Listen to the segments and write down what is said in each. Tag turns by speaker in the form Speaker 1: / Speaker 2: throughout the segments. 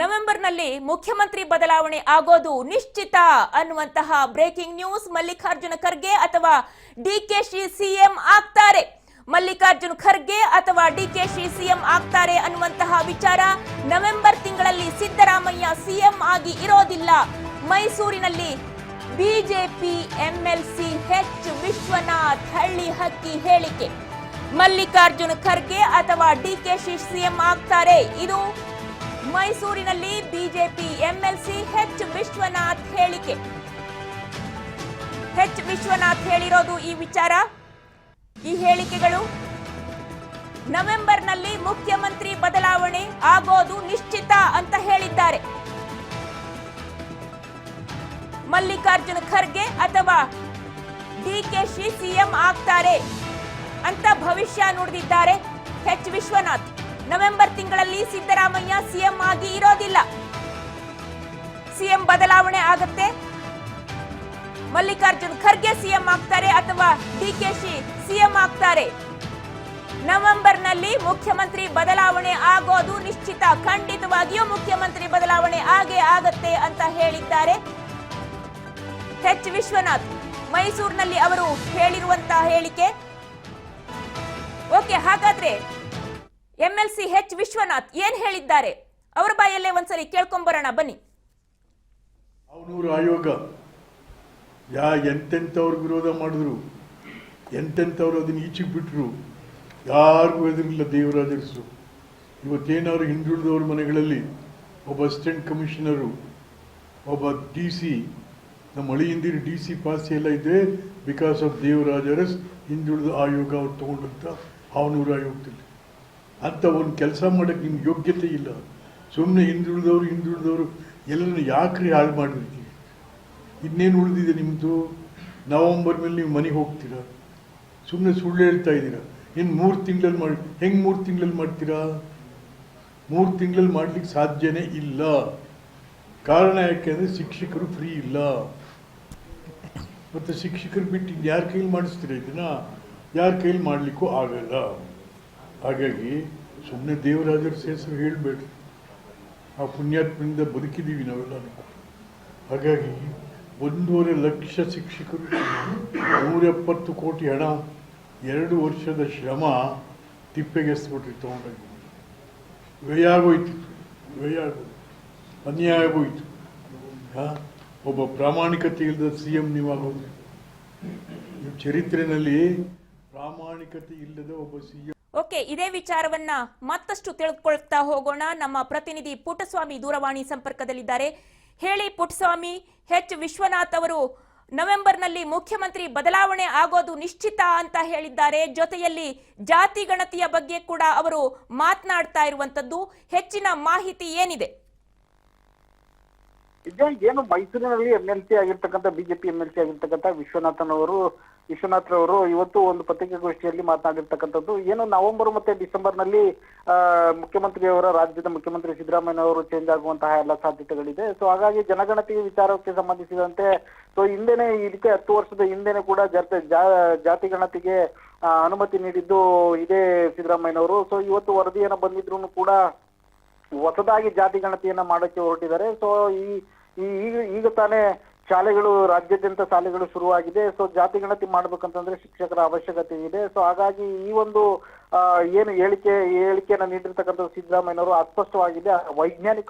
Speaker 1: ನವೆಂಬರ್ನಲ್ಲಿ ಮುಖ್ಯಮಂತ್ರಿ ಬದಲಾವಣೆ ಆಗೋದು ನಿಶ್ಚಿತ ಅನ್ನುವಂತಹ ಬ್ರೇಕಿಂಗ್ ನ್ಯೂಸ್. ಮಲ್ಲಿಕಾರ್ಜುನ ಖರ್ಗೆ ಅಥವಾ ಡಿಕೆಶಿ ಸಿಎಂ ಆಗ್ತಾರೆ, ಮಲ್ಲಿಕಾರ್ಜುನ ಖರ್ಗೆ ಅಥವಾ ಡಿಕೆಶಿ ಸಿಎಂ ಆಗ್ತಾರೆ ಅನ್ನುವಂತಹ ವಿಚಾರ. ನವೆಂಬರ್ ತಿಂಗಳಲ್ಲಿ ಸಿದ್ದರಾಮಯ್ಯ ಸಿಎಂ ಆಗಿ ಇರೋದಿಲ್ಲ. ಮೈಸೂರಿನಲ್ಲಿ ಬಿಜೆಪಿ ಎಂಎಲ್ಸಿ ಎಚ್ ವಿಶ್ವನಾಥ್ ಹಳ್ಳಿ ಹಕ್ಕಿ ಹೇಳಿಕೆ. ಮಲ್ಲಿಕಾರ್ಜುನ ಖರ್ಗೆ ಅಥವಾ ಡಿಕೆಶಿ ಸಿಎಂ ಆಗ್ತಾರೆ. ಇದು ಮೈಸೂರಿನಲ್ಲಿ ಬಿಜೆಪಿ ಎಂಎಲ್ಸಿ ಎಚ್ ವಿಶ್ವನಾಥ್ ಹೇಳಿಕೆ. ಎಚ್ ವಿಶ್ವನಾಥ್ ಹೇಳಿರೋದು ಈ ವಿಚಾರ, ಈ ಹೇಳಿಕೆಗಳು. ನವೆಂಬರ್ನಲ್ಲಿ ಮುಖ್ಯಮಂತ್ರಿ ಬದಲಾವಣೆ ಆಗೋದು ನಿಶ್ಚಿತ ಅಂತ ಹೇಳಿದ್ದಾರೆ. ಮಲ್ಲಿಕಾರ್ಜುನ ಖರ್ಗೆ ಅಥವಾ ಡಿಕೆಶಿ ಸಿಎಂ ಆಗ್ತಾರೆ ಅಂತ ಭವಿಷ್ಯ ನುಡಿದಿದ್ದಾರೆ ಎಚ್ ವಿಶ್ವನಾಥ್. ನವೆಂಬರ್ ತಿಂಗಳಲ್ಲಿ ಸಿದ್ದರಾಮಯ್ಯ ಸಿಎಂ ಆಗಿ ಇರೋದಿಲ್ಲ, ಸಿಎಂ ಬದಲಾವಣೆ ಆಗುತ್ತೆ. ಮಲ್ಲಿಕಾರ್ಜುನ್ ಖರ್ಗೆ ಸಿಎಂ ಆಗ್ತಾರೆ ಅಥವಾ ಡಿಕೆಶಿ ಸಿಎಂ ಆಗ್ತಾರೆ. ನವೆಂಬರ್ನಲ್ಲಿ ಮುಖ್ಯಮಂತ್ರಿ ಬದಲಾವಣೆ ಆಗೋದು ನಿಶ್ಚಿತ, ಖಂಡಿತವಾಗಿಯೂ ಮುಖ್ಯಮಂತ್ರಿ ಬದಲಾವಣೆ ಆಗೇ ಆಗತ್ತೆ ಅಂತ ಹೇಳಿದ್ದಾರೆ ಎಚ್ ವಿಶ್ವನಾಥ್. ಮೈಸೂರಿನಲ್ಲಿ ಅವರು ಹೇಳಿರುವಂತಹ ಹೇಳಿಕೆ. ಓಕೆ, ಹಾಗಾದ್ರೆ ಎಂಎಲ್ಸಿ ಎಚ್ ವಿಶ್ವನಾಥ್ ಏನ್ ಹೇಳಿದ್ದಾರೆ ಅವರ ಬಾಯಲ್ಲೇ ಒಂದ್ಸರಿ ಕೇಳ್ಕೊಂಬರೋಣ ಬನ್ನಿ.
Speaker 2: ಅವನೂರು ಆಯೋಗ ಎಂತೆಂಥವ್ರು ವಿರೋಧ ಮಾಡಿದ್ರು, ಎಂತೆಂಥವ್ರು ಅದನ್ನ ಈಚೆಗೆ ಬಿಟ್ರು, ಯಾರಿಗೂ ಎದುರಿಲ್ಲ ದೇವರಾಜ ಅರಸು. ಇವತ್ತೇನಾದ್ರು ಹಿಂದುಳಿದವ್ರ ಮನೆಗಳಲ್ಲಿ ಒಬ್ಬ ಅಸಿಸ್ಟೆಂಟ್ ಕಮಿಷನರು, ಒಬ್ಬ DC, ನಮ್ಮ ಹಳಿಯಿಂದಿರು DC ಪಾಸ್ ಎಲ್ಲ ಇದೆ ಬಿಕಾಸ್ ಆಫ್ ದೇವರಾಜ ಅರಸ್. ಹಿಂದುಳಿದ ಆಯೋಗ ಅವ್ರು ತಗೊಂಡಂತ ಅವನೂರು ಆಯೋಗದಲ್ಲಿ ಅಂತ ಒಂದು ಕೆಲಸ ಮಾಡೋಕ್ಕೆ ನಿಮ್ಗೆ ಯೋಗ್ಯತೆ ಇಲ್ಲ. ಸುಮ್ಮನೆ ಹಿಂದುಳಿದವರು ಎಲ್ಲರನ್ನು ಯಾಕ್ರಿ ಹಾಳು ಮಾಡಿರ್ತೀವಿ? ಇನ್ನೇನು ಉಳಿದಿದೆ ನಿಮ್ಮದು? ನವಂಬರ್ ಮೇಲೆ ನೀವು ಮನೆಗೆ ಹೋಗ್ತೀರಾ, ಸುಮ್ಮನೆ ಸುಳ್ಳು ಹೇಳ್ತಾ ಇದ್ದೀರಾ. ಇನ್ನು 3 ತಿಂಗಳಲ್ಲಿ ಮಾಡಿ ಹೆಂಗೆ 3 ತಿಂಗಳಲ್ಲಿ ಮಾಡ್ತೀರಾ? 3 ತಿಂಗಳಲ್ಲಿ ಮಾಡ್ಲಿಕ್ಕೆ ಸಾಧ್ಯನೇ ಇಲ್ಲ. ಕಾರಣ ಯಾಕೆಂದರೆ ಶಿಕ್ಷಕರು ಫ್ರೀ ಇಲ್ಲ. ಮತ್ತು ಶಿಕ್ಷಕರು ಬಿಟ್ಟು ಯಾರ ಕೈಲಿ ಮಾಡಿಸ್ತೀರಾ ಇದನ್ನ? ಯಾರ ಕೈಲಿ ಮಾಡಲಿಕ್ಕೂ ಆಗಲ್ಲ. ಹಾಗಾಗಿ ಸುಮ್ಮನೆ ದೇವರಾಜರ ಹೆಸರು ಹೇಳಬೇಡ್ರಿ. ಆ ಪುಣ್ಯಾತ್ಮದಿಂದ ಬದುಕಿದ್ದೀವಿ ನಾವೆಲ್ಲ. ಹಾಗಾಗಿ 1.5 ಲಕ್ಷ ಶಿಕ್ಷಕರು, 170 ಕೋಟಿ ಹಣ, 2 ವರ್ಷದ ಶ್ರಮ ತಿಪ್ಪೆಗೆಸ್ಬಿಟ್ರಿ ತಗೊಂಡೋಗಿ. ವ್ಯಯ ಆಗೋಯ್ತು, ಅನ್ಯಾಯ ಆಗೋಯ್ತು. ಒಬ್ಬ ಪ್ರಾಮಾಣಿಕತೆ ಇಲ್ಲದ CM ನೀವಾಗೋದು. ಚರಿತ್ರೆಯಲ್ಲಿ ಪ್ರಾಮಾಣಿಕತೆ ಇಲ್ಲದ ಒಬ್ಬ CM.
Speaker 1: ಓಕೆ, ಇದೇ ವಿಚಾರವನ್ನ ಮತ್ತಷ್ಟು ತಿಳಿದುಕೊಳ್ತಾ ಹೋಗೋಣ. ನಮ್ಮ ಪ್ರತಿನಿಧಿ ಪುಟ್ಟಸ್ವಾಮಿ ದೂರವಾಣಿ ಸಂಪರ್ಕದಲ್ಲಿದ್ದಾರೆ. ಹೇಳಿ ಪುಟ್ಟಸ್ವಾಮಿ, ಎಚ್ ವಿಶ್ವನಾಥ್ ಅವರು ನವೆಂಬರ್ನಲ್ಲಿ ಮುಖ್ಯಮಂತ್ರಿ ಬದಲಾವಣೆ ಆಗೋದು ನಿಶ್ಚಿತ ಅಂತ ಹೇಳಿದ್ದಾರೆ. ಜೊತೆಯಲ್ಲಿ ಜಾತಿ ಗಣತಿಯ ಬಗ್ಗೆ ಕೂಡ ಅವರು ಮಾತನಾಡ್ತಾ ಇರುವಂತದ್ದು. ಹೆಚ್ಚಿನ ಮಾಹಿತಿ ಏನಿದೆ?
Speaker 3: ಏನು ಮೈಸೂರಿನಲ್ಲಿ ಎಂಎಲ್ಸಿ ಆಗಿರ್ತಕ್ಕಂಥ ಬಿಜೆಪಿ ಎಂಎಲ್ಸಿ ಆಗಿರ್ತಕ್ಕಂಥ ವಿಶ್ವನಾಥ್ ರವರು ಇವತ್ತು ಒಂದು ಪತ್ರಿಕಾಗೋಷ್ಠಿಯಲ್ಲಿ ಮಾತನಾಡಿರ್ತಕ್ಕಂಥದ್ದು. ಏನು ನವೆಂಬರ್ ಮತ್ತೆ ಡಿಸೆಂಬರ್ ನಲ್ಲಿ ಮುಖ್ಯಮಂತ್ರಿಯವರ, ರಾಜ್ಯದ ಮುಖ್ಯಮಂತ್ರಿ ಸಿದ್ದರಾಮಯ್ಯ ಅವರು ಚೇಂಜ್ ಆಗುವಂತಹ ಎಲ್ಲ ಸಾಧ್ಯತೆಗಳಿದೆ. ಸೊ ಹಾಗಾಗಿ ಜನಗಣತಿ ವಿಚಾರಕ್ಕೆ ಸಂಬಂಧಿಸಿದಂತೆ ಹಿಂದೆನೆ ಇದಕ್ಕೆ 10 ವರ್ಷದ ಹಿಂದೆನೆ ಕೂಡ ಜಾತಿ ಗಣತಿಗೆ ಅನುಮತಿ ನೀಡಿದ್ದು ಇದೇ ಸಿದ್ದರಾಮಯ್ಯನವರು. ಸೊ ಇವತ್ತು ವರದಿಯನ್ನ ಬಂದಿದ್ರು ಕೂಡ ಹೊಸದಾಗಿ ಜಾತಿ ಗಣತಿಯನ್ನ ಮಾಡಕ್ಕೆ ಹೊರಟಿದ್ದಾರೆ. ಸೊ ಈಗ ತಾನೇ ಶಾಲೆಗಳು, ರಾಜ್ಯಾದ್ಯಂತ ಶಾಲೆಗಳು ಶುರುವಾಗಿದೆ. ಸೊ ಜಾತಿ ಗಣತಿ ಮಾಡ್ಬೇಕಂತಂದ್ರೆ ಶಿಕ್ಷಕರ ಅವಶ್ಯಕತೆ ಇದೆ. ಸೊ ಹಾಗಾಗಿ ಈ ಒಂದು ಏನು ಹೇಳಿಕೆಯನ್ನ ನೀಡಿರ್ತಕ್ಕಂಥ ಸಿದ್ದರಾಮಯ್ಯನವರು ಅಸ್ಪಷ್ಟವಾಗಿದೆ,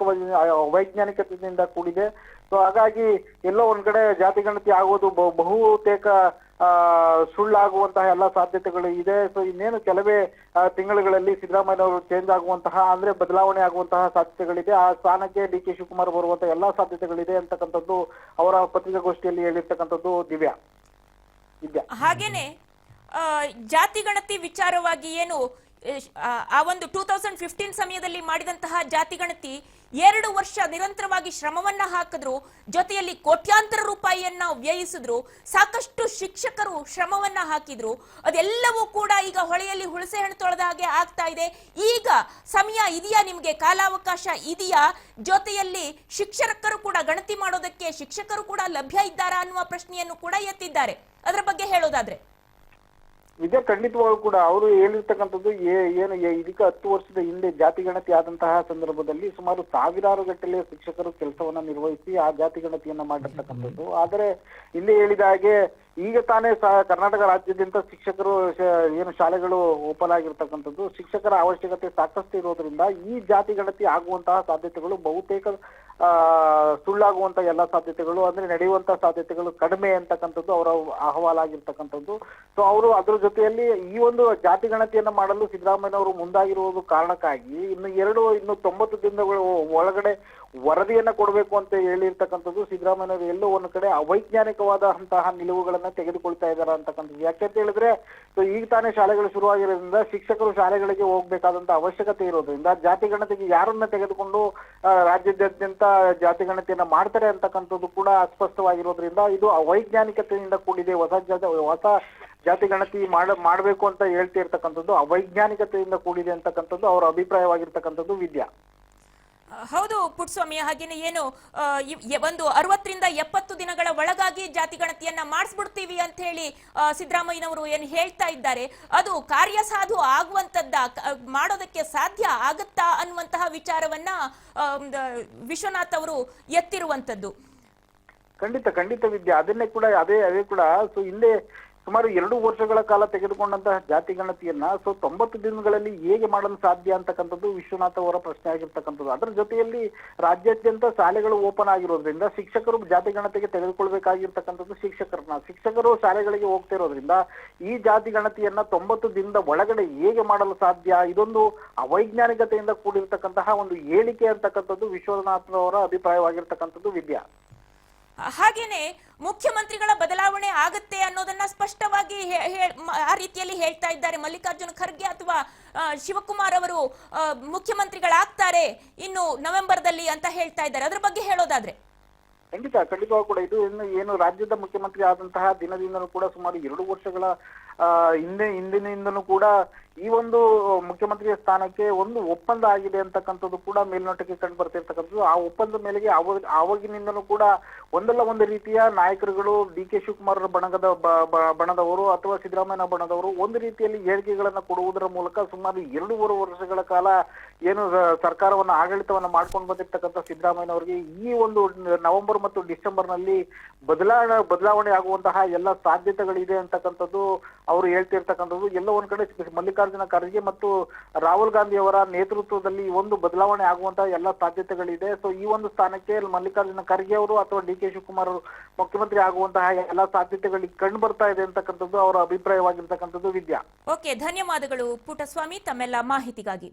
Speaker 3: ವೈಜ್ಞಾನಿಕತೆಯಿಂದ ಕೂಡಿದೆ. ಸೊ ಹಾಗಾಗಿ ಎಲ್ಲೋ ಒಂದ್ ಕಡೆ ಜಾತಿ ಗಣತಿ ಆಗೋದು ಬಹುತೇಕ ಸುಳ್ಳಾಗುವಂತಹ ಎಲ್ಲ ಸಾಧ್ಯತೆಗಳು ಇದೆ. ಸೊ ಇನ್ನೇನು ಕೆಲವೇ ತಿಂಗಳುಗಳಲ್ಲಿ ಸಿದ್ದರಾಮಯ್ಯನವರು ಚೇಂಜ್ ಆಗುವಂತಹ, ಅಂದ್ರೆ ಬದಲಾವಣೆ ಆಗುವಂತಹ ಸಾಧ್ಯತೆಗಳಿದೆ. ಆ ಸ್ಥಾನಕ್ಕೆ DK ಶಿವಕುಮಾರ್ ಬರುವಂತಹ ಎಲ್ಲಾ ಸಾಧ್ಯತೆಗಳಿದೆ ಅಂತಕ್ಕಂಥದ್ದು ಅವರ ಪತ್ರಿಕಾಗೋಷ್ಠಿಯಲ್ಲಿ ಹೇಳಿರ್ತಕ್ಕಂಥದ್ದು ದಿವ್ಯಾ.
Speaker 1: ಹಾಗೇನೆ ಜಾತಿ ಗಣತಿ ವಿಚಾರವಾಗಿ ಏನು ಆ ಒಂದು 2015 ಸಮಯದಲ್ಲಿ ಮಾಡಿದಂತಹ ಜಾತಿ ಗಣತಿ 2 ವರ್ಷ ನಿರಂತರವಾಗಿ ಶ್ರಮವನ್ನ ಹಾಕಿದ್ರು, ಜೊತೆಯಲ್ಲಿ ಕೋಟ್ಯಾಂತರ ರೂಪಾಯಿಯನ್ನ ವ್ಯಯಿಸಿದ್ರು, ಸಾಕಷ್ಟು ಶಿಕ್ಷಕರು ಶ್ರಮವನ್ನ ಹಾಕಿದ್ರು. ಅದೆಲ್ಲವೂ ಕೂಡ ಈಗ ಹೊಳೆಯಲ್ಲಿ ಹುಣಸೆ ಹಣ್ಣು ತೊಳೆದ ಹಾಗೆ ಆಗ್ತಾ ಇದೆ. ಈಗ ಸಮಯ ಇದೆಯಾ, ನಿಮ್ಗೆ ಕಾಲಾವಕಾಶ ಇದೆಯಾ? ಜೊತೆಯಲ್ಲಿ ಶಿಕ್ಷಕರು ಕೂಡ ಗಣತಿ ಮಾಡೋದಕ್ಕೆ ಶಿಕ್ಷಕರು ಕೂಡ ಲಭ್ಯ ಇದ್ದಾರಾ ಅನ್ನುವ ಪ್ರಶ್ನೆಯನ್ನು ಕೂಡ ಎತ್ತಿದ್ದಾರೆ. ಅದರ ಬಗ್ಗೆ ಹೇಳೋದಾದ್ರೆ
Speaker 3: ವಿದ್ಯಾ ಖಂಡಿತವಾಗೂ ಕೂಡ ಅವರು ಹೇಳಿರ್ತಕ್ಕಂಥದ್ದು ಏನು ಇದಕ್ಕೆ 10 ವರ್ಷದ ಹಿಂದೆ ಜಾತಿ ಗಣತಿ ಆದಂತಹ ಸಂದರ್ಭದಲ್ಲಿ ಸುಮಾರು ಸಾವಿರಾರು ಗಟ್ಟಲೆ ಶಿಕ್ಷಕರು ಕೆಲಸವನ್ನ ನಿರ್ವಹಿಸಿ ಆ ಜಾತಿ ಗಣತಿಯನ್ನ ಮಾಡಿರ್ತಕ್ಕಂಥದ್ದು. ಆದರೆ ಹಿಂದೆ ಹೇಳಿದ ಹಾಗೆ ಈಗ ತಾನೇ ಕರ್ನಾಟಕ ರಾಜ್ಯಾದ್ಯಂತ ಶಿಕ್ಷಕರು ಏನು ಶಾಲೆಗಳು ಓಪನ್ ಆಗಿರ್ತಕ್ಕಂಥದ್ದು, ಶಿಕ್ಷಕರ ಅವಶ್ಯಕತೆ ಸಾಕಷ್ಟು ಇರೋದ್ರಿಂದ ಈ ಜಾತಿ ಗಣತಿ ಆಗುವಂತಹ ಸಾಧ್ಯತೆಗಳು ಬಹುತೇಕ ಸುಳ್ಳಾಗುವಂತ ಎಲ್ಲ ಸಾಧ್ಯತೆಗಳು ಅಂದ್ರೆ ನಡೆಯುವಂತ ಸಾಧ್ಯತೆಗಳು ಕಡಿಮೆ ಅಂತಕ್ಕಂಥದ್ದು ಅವರ ಅಹವಾಲಾಗಿರ್ತಕ್ಕಂಥದ್ದು. ಸೊ ಅವರು ಅದ್ರ ಜೊತೆಯಲ್ಲಿ ಈ ಒಂದು ಜಾತಿ ಗಣತಿಯನ್ನ ಮಾಡಲು ಸಿದ್ದರಾಮಯ್ಯನವರು ಮುಂದಾಗಿರುವುದು ಕಾರಣಕ್ಕಾಗಿ ಇನ್ನು 90 ದಿನಗಳ ಒಳಗಡೆ ವರದಿಯನ್ನ ಕೊಡಬೇಕು ಅಂತ ಹೇಳಿರ್ತಕ್ಕಂಥದ್ದು ಸಿದ್ದರಾಮಯ್ಯನವರು ಎಲ್ಲೋ ಒಂದು ಕಡೆ ಅವೈಜ್ಞಾನಿಕವಾದಂತಹ ನಿಲುವುಗಳನ್ನ ತೆಗೆದುಕೊಳ್ತಾ ಇದ್ದಾರೆ ಅಂತಕ್ಕಂಥದ್ದು. ಯಾಕೆಂತ ಹೇಳಿದ್ರೆ ಈಗ ತಾನೇ ಶಾಲೆಗಳು ಶುರುವಾಗಿರೋದ್ರಿಂದ ಶಿಕ್ಷಕರು ಶಾಲೆಗಳಿಗೆ ಹೋಗ್ಬೇಕಾದಂತ ಅವಶ್ಯಕತೆ ಇರೋದ್ರಿಂದ ಜಾತಿ ಗಣತಿಗೆ ಯಾರನ್ನ ತೆಗೆದುಕೊಂಡು ರಾಜ್ಯಾದ್ಯಂತ ಜಾತಿ ಗಣತಿಯನ್ನ ಮಾಡ್ತಾರೆ ಅಂತಕ್ಕಂಥದ್ದು ಕೂಡ ಅಸ್ಪಷ್ಟವಾಗಿರೋದ್ರಿಂದ ಇದು ಅವೈಜ್ಞಾನಿಕತೆಯಿಂದ ಕೂಡಿದೆ. ಹೊಸ ಜಾತಿ ಗಣತಿ ಮಾಡಬೇಕು ಅಂತ ಹೇಳ್ತಿರ್ತಕ್ಕಂಥದ್ದು ಅವೈಜ್ಞಾನಿಕತೆಯಿಂದ ಕೂಡಿದೆ ಅಂತಕ್ಕಂಥದ್ದು ಅವರ ಅಭಿಪ್ರಾಯವಾಗಿರ್ತಕ್ಕಂಥದ್ದು ವಿದ್ಯಾ.
Speaker 1: ಹೌದು ಪುಟ್ಟಸ್ವಾಮಿ, ಹಾಗೇನೆ ಏನು ಒಂದು 60 ರಿಂದ 70 ದಿನಗಳ ಒಳಗಾಗಿ ಜಾತಿ ಗಣತಿಯನ್ನ ಮಾಡಿಸ್ಬಿಡ್ತೀವಿ ಅಂತ ಹೇಳಿ ಸಿದ್ದರಾಮಯ್ಯನವರು ಏನು ಹೇಳ್ತಾ ಇದ್ದಾರೆ, ಅದು ಕಾರ್ಯಸಾಧು ಆಗುವಂತದ್ದ, ಮಾಡೋದಕ್ಕೆ ಸಾಧ್ಯ ಆಗತ್ತಾ ಅನ್ನುವಂತಹ ವಿಚಾರವನ್ನ ವಿಶ್ವನಾಥ್ ಅವರು ಎತ್ತಿರುವಂತದ್ದು.
Speaker 3: ಖಂಡಿತ ವಿದ್ಯಾ, ಅದೇ ಕೂಡ ಸೊ ಹಿಂದೆ ಸುಮಾರು 2 ವರ್ಷಗಳ ಕಾಲ ತೆಗೆದುಕೊಂಡಂತಹ ಜಾತಿ ಗಣತಿಯನ್ನ 90 ದಿನಗಳಲ್ಲಿ ಹೇಗೆ ಮಾಡಲು ಸಾಧ್ಯ ಅಂತಕ್ಕಂಥದ್ದು ವಿಶ್ವನಾಥ್ ಅವರ ಪ್ರಶ್ನೆ ಆಗಿರ್ತಕ್ಕಂಥದ್ದು. ಅದರ ಜೊತೆಯಲ್ಲಿ ರಾಜ್ಯಾದ್ಯಂತ ಶಾಲೆಗಳು ಓಪನ್ ಆಗಿರೋದ್ರಿಂದ ಶಿಕ್ಷಕರು ಜಾತಿ ಗಣತಿಗೆ ತೆಗೆದುಕೊಳ್ಬೇಕಾಗಿರ್ತಕ್ಕಂಥದ್ದು ಶಿಕ್ಷಕರು ಶಾಲೆಗಳಿಗೆ ಹೋಗ್ತಿರೋದ್ರಿಂದ ಈ ಜಾತಿ ಗಣತಿಯನ್ನ 90 ದಿನದ ಒಳಗಡೆ ಹೇಗೆ ಮಾಡಲು ಸಾಧ್ಯ, ಇದೊಂದು ಅವೈಜ್ಞಾನಿಕತೆಯಿಂದ ಕೂಡಿರ್ತಕ್ಕಂತಹ ಒಂದು ಹೇಳಿಕೆ ಅಂತಕ್ಕಂಥದ್ದು ವಿಶ್ವನಾಥ್ ಅವರ ಅಭಿಪ್ರಾಯವಾಗಿರ್ತಕ್ಕಂಥದ್ದು ವಿದ್ಯಾ.
Speaker 1: ಹಾಗೇನೆ ಮುಖ್ಯಮಂತ್ರಿಗಳ ಬದಲಾವಣೆ ಆಗತ್ತೆ ಅನ್ನೋದನ್ನ ಸ್ಪಷ್ಟವಾಗಿ ಆ ರೀತಿಯಲ್ಲಿ ಹೇಳ್ತಾ ಇದ್ದಾರೆ ಮಲ್ಲಿಕಾರ್ಜುನ ಖರ್ಗೆ ಅಥವಾ ಶಿವಕುಮಾರ್ ಅವರು ಮುಖ್ಯಮಂತ್ರಿಗಳಾಗ್ತಾರೆ ಇನ್ನು ನವೆಂಬರ್ದಲ್ಲಿ ಅಂತ ಹೇಳ್ತಾ ಇದ್ದಾರೆ. ಅದ್ರ ಬಗ್ಗೆ ಹೇಳೋದಾದ್ರೆ
Speaker 3: ಖಂಡಿತವಾಗಿ ಕೂಡ ಇದು ಏನು ರಾಜ್ಯದ ಮುಖ್ಯಮಂತ್ರಿ ಆದಂತಹ ದಿನದಿಂದಲೂ ಕೂಡ ಸುಮಾರು 2 ವರ್ಷಗಳ ಹಿಂದಿನಿಂದನೂ ಕೂಡ ಈ ಒಂದು ಮುಖ್ಯಮಂತ್ರಿಯ ಸ್ಥಾನಕ್ಕೆ ಒಂದು ಒಪ್ಪಂದ ಆಗಿದೆ ಅಂತಕ್ಕಂಥದ್ದು ಕೂಡ ಮೇಲ್ನೋಟಕ್ಕೆ ಕಂಡು ಬರ್ತಿರ್ತಕ್ಕಂಥದ್ದು. ಆ ಒಪ್ಪಂದ ಮೇಲೆಗೆ ಆವಾಗಿನಿಂದನೂ ಕೂಡ ಒಂದಲ್ಲ ಒಂದು ರೀತಿಯ ನಾಯಕರುಗಳು ಡಿ ಕೆ ಶಿವಕುಮಾರ್ ಬಣದವರು ಅಥವಾ ಸಿದ್ದರಾಮಯ್ಯ ಬಣದವರು ಒಂದು ರೀತಿಯಲ್ಲಿ ಹೇಳಿಕೆಗಳನ್ನ ಕೊಡುವುದರ ಮೂಲಕ ಸುಮಾರು 2.5 ವರ್ಷಗಳ ಕಾಲ ಏನು ಸರ್ಕಾರವನ್ನ ಆಡಳಿತವನ್ನ ಮಾಡ್ಕೊಂಡು ಬಂದಿರ್ತಕ್ಕಂಥ ಸಿದ್ದರಾಮಯ್ಯನವರಿಗೆ ಈ ಒಂದು ನವೆಂಬರ್ ಮತ್ತು ಡಿಸೆಂಬರ್ ನಲ್ಲಿ ಬದಲಾವಣೆ ಆಗುವಂತಹ ಎಲ್ಲ ಸಾಧ್ಯತೆಗಳಿದೆ ಅಂತಕ್ಕಂಥದ್ದು ಅವರು ಹೇಳ್ತಿರ್ತಕ್ಕಂಥದ್ದು. ಎಲ್ಲೋ ಒಂದ್ ಕಡೆ ಮಲ್ಲಿಕಾರ್ಜುನ ಖರ್ಗೆ ಮತ್ತು ರಾಹುಲ್ ಗಾಂಧಿ ಅವರ ನೇತೃತ್ವದಲ್ಲಿ ಒಂದು ಬದಲಾವಣೆ ಆಗುವಂತಹ ಎಲ್ಲ ಸಾಧ್ಯತೆಗಳಿದೆ. ಸೊ ಈ ಒಂದು ಸ್ಥಾನಕ್ಕೆ ಮಲ್ಲಿಕಾರ್ಜುನ ಖರ್ಗೆ ಅವರು ಅಥವಾ ಡಿ ಕೆ ಶಿವಕುಮಾರ್ ಮುಖ್ಯಮಂತ್ರಿ ಆಗುವಂತಹ ಎಲ್ಲ ಸಾಧ್ಯತೆಗಳಿಗೆ ಕಂಡು ಬರ್ತಾ ಇದೆ ಅಂತಕ್ಕಂಥದ್ದು ಅವರ ಅಭಿಪ್ರಾಯವಾಗಿರ್ತಕ್ಕಂಥದ್ದು ವಿದ್ಯಾ.
Speaker 1: ಓಕೆ, ಧನ್ಯವಾದಗಳು ಪುಟ್ಟಸ್ವಾಮಿ ತಮ್ಮೆಲ್ಲ ಮಾಹಿತಿಗಾಗಿ.